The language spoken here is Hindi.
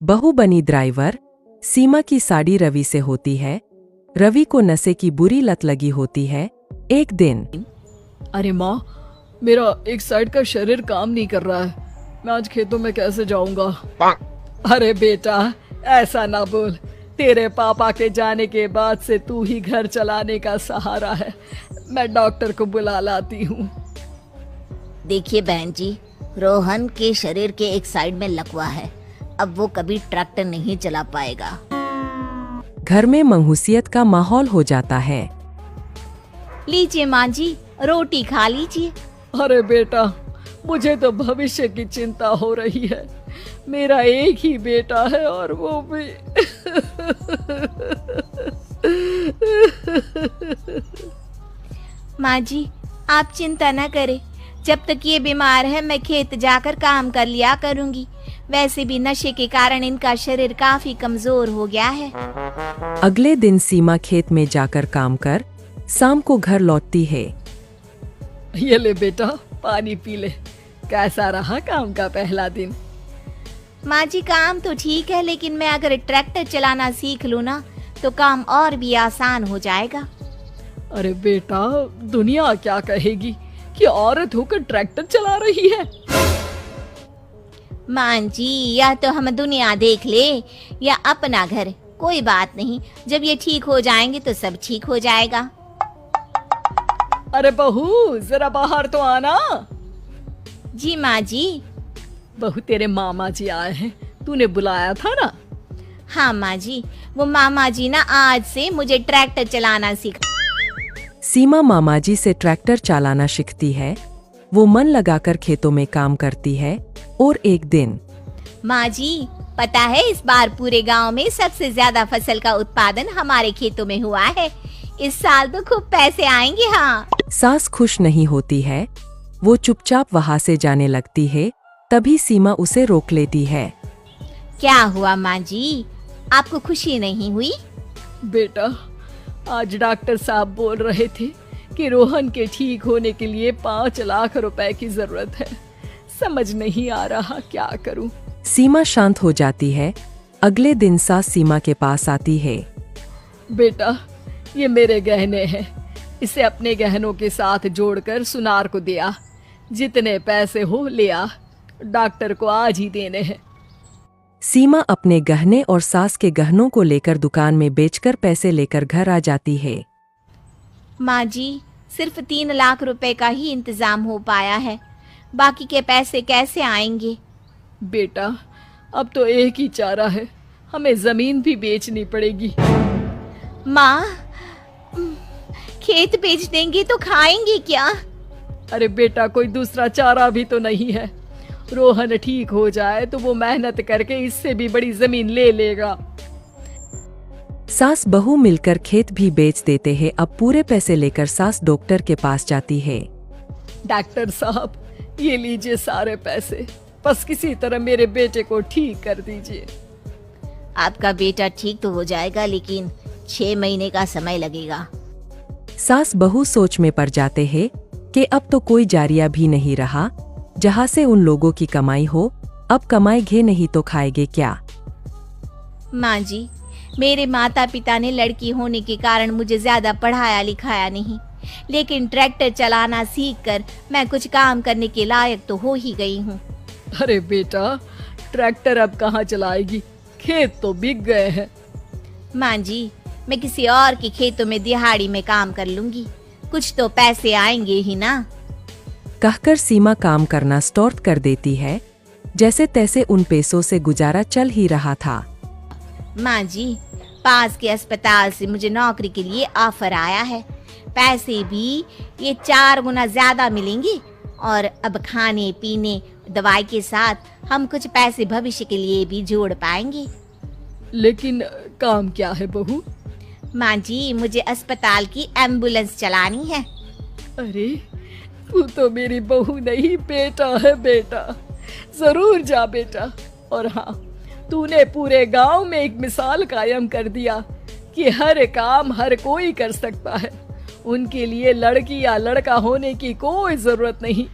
बहू बनी ड्राइवर। सीमा की साड़ी रवि से होती है। रवि को नशे की बुरी लत लगी होती है। एक दिन अरे माँ, मेरा एक साइड का शरीर काम नहीं कर रहा है। मैं आज खेतों में कैसे जाऊंगा? अरे बेटा, ऐसा ना बोल। तेरे पापा के जाने के बाद से तू ही घर चलाने का सहारा है। मैं डॉक्टर को बुला लाती हूँ। देखिए बहन जी, रोहन के शरीर के एक साइड में लकवा है। अब वो कभी ट्रैक्टर नहीं चला पाएगा। घर में मंहूसियत का माहौल हो जाता है। लीजिए माँ जी, रोटी खा लीजिए। अरे बेटा, मुझे तो भविष्य की चिंता हो रही है। मेरा एक ही बेटा है और वो भी माँ जी, आप चिंता न करें। जब तक ये बीमार है मैं खेत जाकर काम कर लिया करूंगी। वैसे भी नशे के कारण इनका शरीर काफी कमजोर हो गया है। अगले दिन सीमा खेत में जाकर काम कर शाम को घर लौटती है। ये ले बेटा, पानी पी ले। कैसा रहा काम का पहला दिन? माँ जी, काम तो ठीक है, लेकिन मैं अगर ट्रैक्टर चलाना सीख लूँ ना तो काम और भी आसान हो जाएगा। अरे बेटा, दुनिया क्या कहेगी कि औरत होकर ट्रैक्टर चला रही है। माँ जी, या तो हम दुनिया देख ले या अपना घर, कोई बात नहीं। जब ये ठीक हो जाएंगे तो सब ठीक हो जाएगा। अरे बहू, जरा बाहर तो आना। जी माँ जी। बहू, तेरे मामा जी आए हैं, तूने बुलाया था ना? हाँ माँ जी, वो मामा जी ना आज से मुझे ट्रैक्टर चलाना सिखा। सीमा मामाजी से ट्रैक्टर चलाना सीखती है। वो मन लगाकर खेतों में काम करती है। और एक दिन माँ जी, पता है इस बार पूरे गांव में सबसे ज्यादा फसल का उत्पादन हमारे खेतों में हुआ है। इस साल तो खूब पैसे आएंगे। हाँ। सास खुश नहीं होती है। वो चुपचाप वहाँ से जाने लगती है। तभी सीमा उसे रोक लेती है। क्या हुआ माँ जी, आपको खुशी नहीं हुई? बेटा, आज डॉक्टर साहब बोल रहे थे कि रोहन के ठीक होने के लिए 5 लाख रुपए की जरूरत है। समझ नहीं आ रहा क्या करूं। सीमा शांत हो जाती है। अगले दिन सास सीमा के पास आती है। बेटा, ये मेरे गहने हैं। इसे अपने गहनों के साथ जोड़कर सुनार को दिया। जितने पैसे हो ले आ, डॉक्टर को आज ही देने हैं। सीमा अपने गहने और सास के गहनों को लेकर दुकान में बेचकर पैसे लेकर घर आ जाती है। माँ जी, सिर्फ 3 लाख रुपए का ही इंतजाम हो पाया है। बाकी के पैसे कैसे आएंगे? बेटा, अब तो एक ही चारा है, हमें जमीन भी बेचनी पड़ेगी। माँ, खेत बेच देंगे तो खाएंगे क्या? अरे बेटा, कोई दूसरा चारा भी तो नहीं है। रोहन ठीक हो जाए तो वो मेहनत करके इससे भी बड़ी जमीन ले लेगा। सास बहू मिलकर खेत भी बेच देते हैं। अब पूरे पैसे लेकर सास डॉक्टर के पास जाती है। डॉक्टर साहब, ये लीजिए सारे पैसे। बस किसी तरह मेरे बेटे को ठीक कर दीजिए। आपका बेटा ठीक तो हो जाएगा, लेकिन 6 महीने का समय लगेगा। सास बहू सोच में पड़ जाते हैं कि अब तो कोई जारिया भी नहीं रहा जहाँ से उन लोगों की कमाई हो। अब कमाएंगे नहीं तो खाएंगे क्या? माँ जी, मेरे माता पिता ने लड़की होने के कारण मुझे ज्यादा पढ़ाया लिखाया नहीं, लेकिन ट्रैक्टर चलाना सीखकर मैं कुछ काम करने के लायक तो हो ही गई हूँ। अरे बेटा, ट्रैक्टर अब कहाँ चलाएगी? खेत तो बिक गए हैं। माँ जी, मैं किसी और के खेतों में दिहाड़ी में काम कर लूंगी, कुछ तो पैसे आएंगे ही ना। कहकर सीमा काम करना स्टार्ट कर देती है। जैसे तैसे उन पैसों से गुजारा चल ही रहा था। माँ जी, पास के अस्पताल से मुझे नौकरी के लिए ऑफर आया है। पैसे भी ये 4 गुना ज्यादा मिलेंगे और अब खाने पीने दवाई के साथ हम कुछ पैसे भविष्य के लिए भी जोड़ पाएंगे। लेकिन काम क्या है बहू? माँ जी, मुझे अस्पताल की एम्बुलेंस चलानी है। अरे, तू तो मेरी बहू नहीं, बेटा है। बेटा, जरूर जा बेटा। और हाँ, तूने पूरे गांव में एक मिसाल कायम कर दिया कि हर काम हर कोई कर सकता है। उनके लिए लड़की या लड़का होने की कोई जरूरत नहीं।